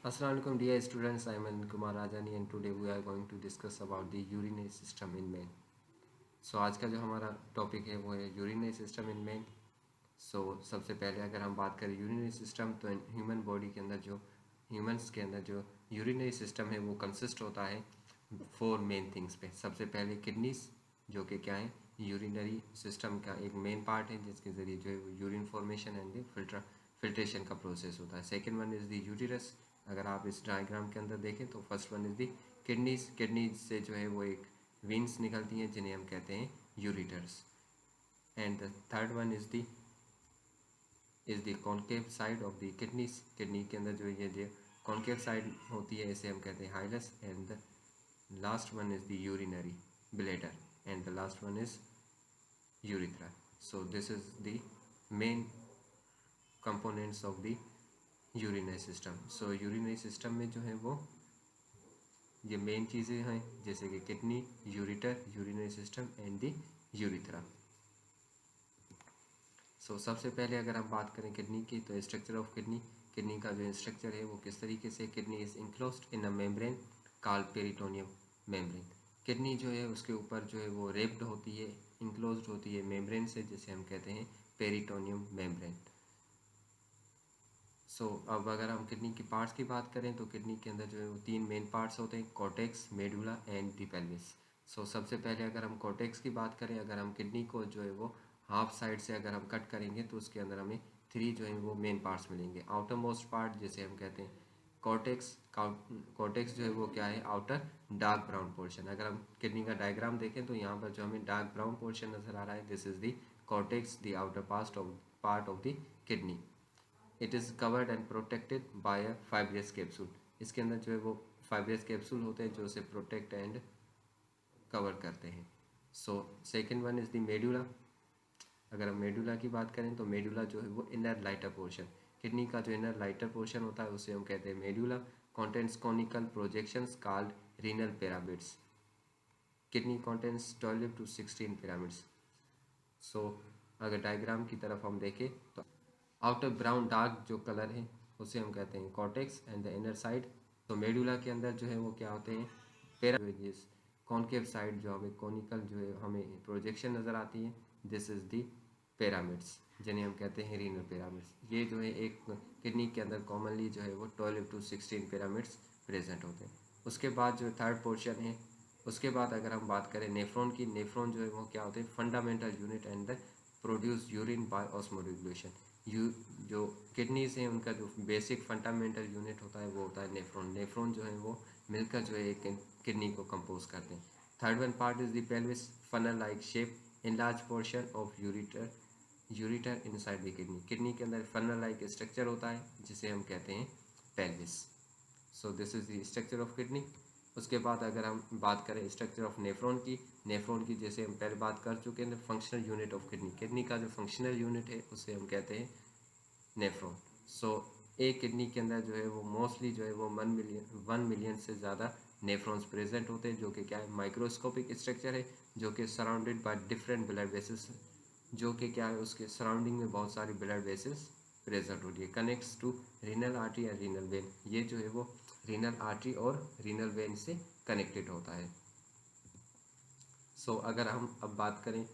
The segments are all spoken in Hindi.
Assalamualaikum dear students, I am Anil Kumar Rajani and today we are going to discuss about the urinary system in man. So आज का जो हमारा टॉपिक है वो है यूरिनरी सिस्टम इन मैन. सो सबसे पहले अगर हम बात करें यूरिनरी सिस्टम तो ह्यूमन बॉडी के अंदर जो ह्यूमंस के अंदर जो यूरिनरी सिस्टम है वो कंसिस्ट होता है 4 मेन थिंग्स पे. सबसे पहले किडनीज जो कि क्या है यूरिनरी सिस्टम का एक मेन पार्ट है जिसके ज़रिए जो है वो यूरिन फॉर्मेशन एंड फिल्ट्रेशन का प्रोसेस होता है. Second one is the uterus. अगर आप इस डायग्राम के अंदर देखें तो first one is the kidneys से जो है वो एक वेन्स निकलती हैं जिन्हें हम कहते हैं ureters. And the third one is the concave side of the kidneys. Kidney के अंदर जो ये जो कॉन्केव साइड होती है इसे हम कहते हैं hilus. And the last one is the urinary bladder and the last one is urethra. So this is the main components of the urinary system. So urinary system में जो है वो ये मेन चीज़ें हैं जैसे कि kidney, ureter, urinary system and the urethra. So सबसे पहले अगर हम बात करें किडनी की तो स्ट्रक्चर ऑफ किडनी का जो स्ट्रक्चर है वो किस तरीके से. Kidney is enclosed in a membrane called peritoneum membrane. Kidney जो है उसके ऊपर जो है वो रेप्ड होती है, इनक्लोज्ड होती है मेम्ब्रेन से जिसे हम कहते हैं पेरिटोनियम मेम्ब्रेन. सो अब अगर हम किडनी की पार्ट्स की बात करें तो किडनी के अंदर जो है वो 3 मेन पार्ट्स होते हैं, cortex, medulla and the pelvis. So सबसे पहले अगर हम कॉर्टेक्स की बात करें, अगर हम किडनी को जो है वो हाफ साइड से अगर हम कट करेंगे तो उसके अंदर हमें 3 जो है वो मेन पार्ट्स मिलेंगे. आउटर मोस्ट पार्ट जिसे हम कहते हैं कॉर्टेक्स जो है वो क्या है आउटर डार्क ब्राउन पोर्शन. अगर हम किडनी का डायग्राम देखें तो यहाँ पर जो हमें डार्क ब्राउन पोर्शन नज़र आ रहा है this is the cortex, the outer part of the kidney. It is covered and protected by a fibrous capsule. इसके अंदर जो है वो फाइब्रस कैप्सूल होते हैं जो उसे प्रोटेक्ट एंड कवर करते हैं. So second one is the medulla. अगर हम मेडुला की बात करें तो मेडुला जो है वो इनर लाइटर पोर्शन, किडनी का जो इनर लाइटर पोर्शन होता है उसे हम कहते हैं medulla. Contents conical projections called renal pyramids. Kidney contents 12 to 16 pyramids. So अगर डायग्राम की तरफ हम देखें तो आउटर ब्राउन डार्क जो कलर है उसे हम कहते हैं cortex and the inner side. तो मेडुला के अंदर जो है वो क्या होते हैं पेरावेजिस. कॉन्केव साइड जो हमें कॉनिकल जो है हमें प्रोजेक्शन नज़र आती है दिस इज़ दी पिरामिड्स जिन्हें हम कहते हैं रीनल पिरामिड्स. ये जो है एक किडनी के अंदर कॉमनली जो है वो 12 to 16 पिरामिड्स प्रेजेंट होते हैं. उसके बाद जो थर्ड पोर्शन है उसके बाद अगर हम बात करें नेफ्रॉन की, नेफ्रॉन जो है वो क्या होते हैं fundamental unit and the produce urine by osmoregulation. जो किडनीज हैं उनका जो बेसिक फंडामेंटल यूनिट होता है वो होता है नेफ्रॉन. नेफ्रॉन जो है वो मिलकर जो है एक किडनी को कंपोज करते हैं. Third one part is the pelvis, funnel like shape, in large portion of ureter inside the kidney. Kidney के अंदर फनल लाइक स्ट्रक्चर होता है जिसे हम कहते हैं pelvis. So this is the structure of kidney. उसके बाद अगर हम बात करें स्ट्रक्चर ऑफ नेफ्रॉन की जैसे हम पहले बात कर चुके हैं फंक्शनल यूनिट ऑफ किडनी का जो फंक्शनल यूनिट है उसे हम कहते हैं नेफ्रॉन. सो एक किडनी के अंदर जो है वो मोस्टली जो है वो 1 मिलियन से ज़्यादा नेफ्रॉन्स प्रेजेंट होते हैं जो कि क्या है माइक्रोस्कोपिक स्ट्रक्चर है जो कि surrounded by different blood vessels, जो कि क्या है उसके सराउंडिंग में बहुत सारी ब्लड वेसल्स प्रेजेंट होती है. Connects to renal artery and renal vein. ये जो है वो रीनल आर्टरी और रीनल वेन से कनेक्टेड होता है. सो अगर हम अब बात करें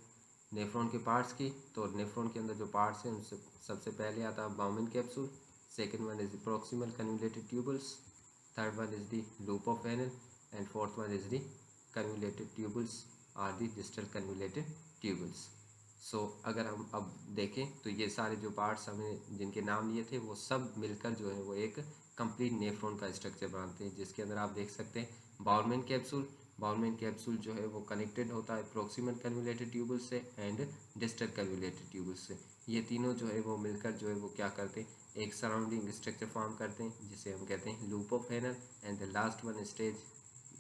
नेफ्रॉन के पार्ट्स की तो नेफ्रॉन के अंदर जो पार्ट्स हैं उनसे सबसे पहले आता है Bowman capsule. Second one is the proximal convoluted tubules. Third one is the loop of Henle and fourth one is the convoluted tubules or the distal convoluted tubules. So अगर हम अब देखें तो ये सारे जो पार्ट्स हमें जिनके नाम लिए थे वो सब मिलकर जो है वो एक कंप्लीट नेफ्रॉन का स्ट्रक्चर बनाते हैं जिसके अंदर आप देख सकते हैं बाउलमैन कैप्सूल जो है वो कनेक्टेड होता है प्रोक्सिमल कन्व्यूलेटेड ट्यूबल से एंड डिस्टल कन्व्यूलेटेड ट्यूबल से. ये तीनों जो है वो मिलकर जो है वो क्या करते हैं एक सराउंडिंग स्ट्रक्चर फॉर्म करते हैं जिसे हम कहते हैं loop of Henle. And the last one stage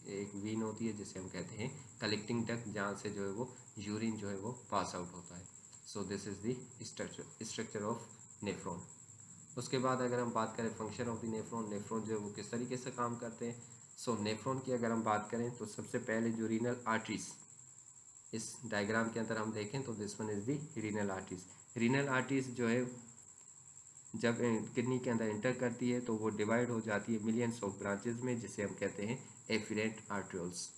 एक वीन होती है जिसे हम कहते हैं कलेक्टिंग डक्ट जहाँ से जो है वो यूरिन जो है वो पास आउट होता है. सो this is the structure of nephron. उसके बाद अगर हम बात करें फंक्शन ऑफ द नेफ्रॉन जो है वो किस तरीके से काम करते हैं. सो नेफ्रॉन की अगर हम बात करें तो सबसे पहले जो रीनल आर्टरीज इस डायग्राम के अंदर हम देखें तो this one is the renal arteries. Renal arteries जो है जब किडनी के अंदर इंटर करती है तो वो डिवाइड हो जाती है मिलियंस ऑफ ब्रांचेस में, जिसे हम कहते हैं एफिरेंट आर्ट्रियोल्स।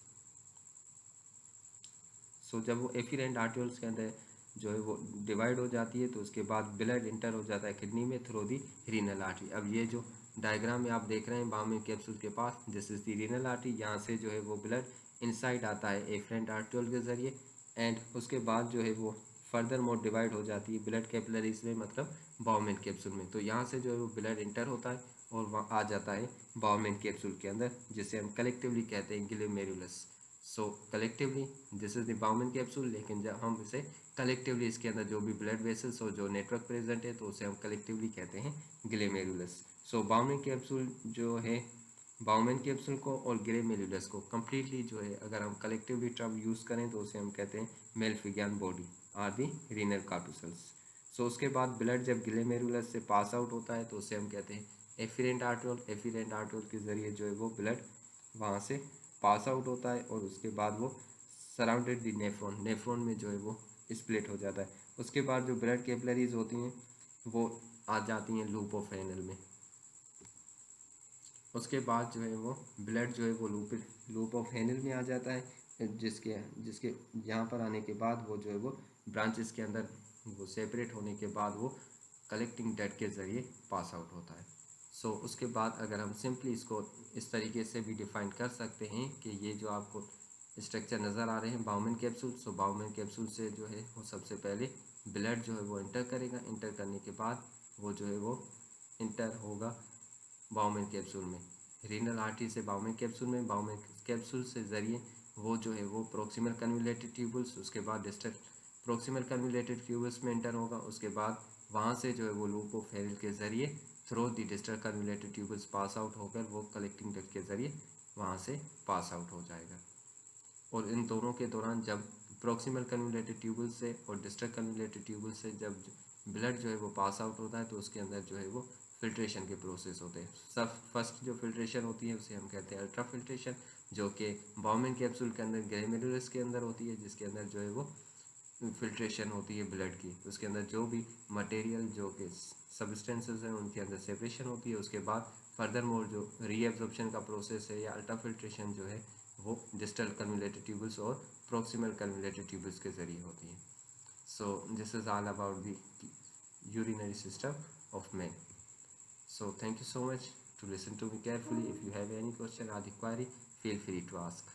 सो जब वो एफिरेंट आर्ट्रियोल्स के अंदर जो है वो डिवाइड हो जाती है तो उसके बाद ब्लड इंटर हो जाता है किडनी में थ्रू दी रीनल आर्टरी। अब ये जो डायग्राम में आप देख रहे हैं बाउमेन कैप्सूल के पास, this is the renal artery. यहाँ से जो है वो ब्लड इनसाइड आता है एफिरेंट आर्ट्रियोल के ज़रिए, एंड उसके बाद जो है वो फर्दर मोर डिवाइड हो जाती है ब्लड कैपिलरीज में, मतलब बाउमेन कैप्सूल में। तो यहाँ से जो है वो ब्लड इंटर होता है और वहाँ आ जाता है बाउमेन कैप्सूल के अंदर, जिसे हम कलेक्टिवली कहते हैं glomerulus. So collectively this is the bowmen capsule, लेकिन जब हम इसे कलेक्टिवली इसके अंदर जो भी ब्लड वेसल्स और जो नेटवर्क प्रेजेंट है तो उसे हम कलेक्टिवली कहते हैं ग्लोमेरुलस। सो बाउमेन कैप्सूल जो है, बाउमेन कैप्सूल को और ग्लोमेरुलस को कम्प्लीटली जो है अगर हम कलेक्टिवली टर्म यूज़ करें तो उसे हम कहते हैं Malpighian body are the renal कार्टूसल्स। सो उसके बाद ब्लड जब ग्लोमेरुलस से पास आउट होता है तो उसे हम कहते हैं एफिरेंट आर्ट्रियोल। एफिरेंट आर्ट्रियोल के ज़रिए जो है वो ब्लड वहाँ से पास आउट होता है और उसके बाद वो सराउंडेड दी नेफ्रॉन, नेफ्रॉन में जो है वो स्प्लिट हो जाता है। उसके बाद जो ब्लड कैपिलरीज होती हैं वो आ जाती हैं लूप ऑफ हेनल में। उसके बाद जो है वो ब्लड जो है वो लूप ऑफ हेनल में आ जाता है, जिसके जिसके यहाँ पर आने के बाद वो जो है वो ब्रांचेस के अंदर वो सेपरेट होने के बाद वो कलेक्टिंग डेट के ज़रिए पास आउट होता है। सो उसके बाद अगर हम सिंपली इसको इस तरीके से भी डिफाइन कर सकते हैं कि ये जो आपको स्ट्रक्चर नज़र आ रहे हैं बाउमेन कैप्सूल, सो बाउमेन कैप्सूल से जो है वो सबसे पहले ब्लड जो है वो इंटर करेगा, इंटर करने के बाद वो जो है वो इंटर होगा बाउमेन कैप्सूल में, रीनल आर्टरी से बाउमेन कैप्सूल में, बाउमेन कैप्सूल से ज़रिए वो जो है वो प्रोक्सिमल कन्वुलेटेड ट्यूबल्स, उसके बाद डिस्टल प्रोक्सिमल कन्वुलेटेड ट्यूबल्स में इंटर होगा। उसके बाद वहाँ से जो है वो लूप ऑफ हेनल के ज़रिए through the distal convoluted tubules pass out होकर वो कलेक्टिंग डक्ट के ज़रिए वहाँ से पास आउट हो जाएगा। और इन दोनों के दौरान जब प्रोक्सिमल कन्वुलेटेड ट्यूबल से और डिस्टल कन्वुलेटेड ट्यूबल से जब ब्लड जो है वो पास आउट होता है तो उसके अंदर जो है वो फिल्ट्रेशन के प्रोसेस होते हैं। सब फर्स्ट जो फिल्ट्रेशन होती है उसे हम कहते हैं अल्ट्रा फिल्ट्रेशन, जो कि बाउमेन कैप्सूल के अंदर ग्लोमेरुलस के अंदर होती है, जिसके अंदर जो है वो फिल्ट्रेशन होती है ब्लड की। उसके अंदर जो भी मटेरियल जो कि सब्सटेंसेस हैं उनके अंदर सेपरेशन होती है। उसके बाद फर्दर मोर जो रीएब्जॉर्प्शन का प्रोसेस है या अल्ट्रा फिल्ट्रेशन जो है वो डिस्टल कन्वुलेटेड ट्यूबल्स और प्रोक्सिमल कन्वुलेटेड ट्यूबल्स के ज़रिए होती है। सो this is all about the urinary system of men. So thank you so much to listen to me carefully. If you have any question or the query, feel free to ask.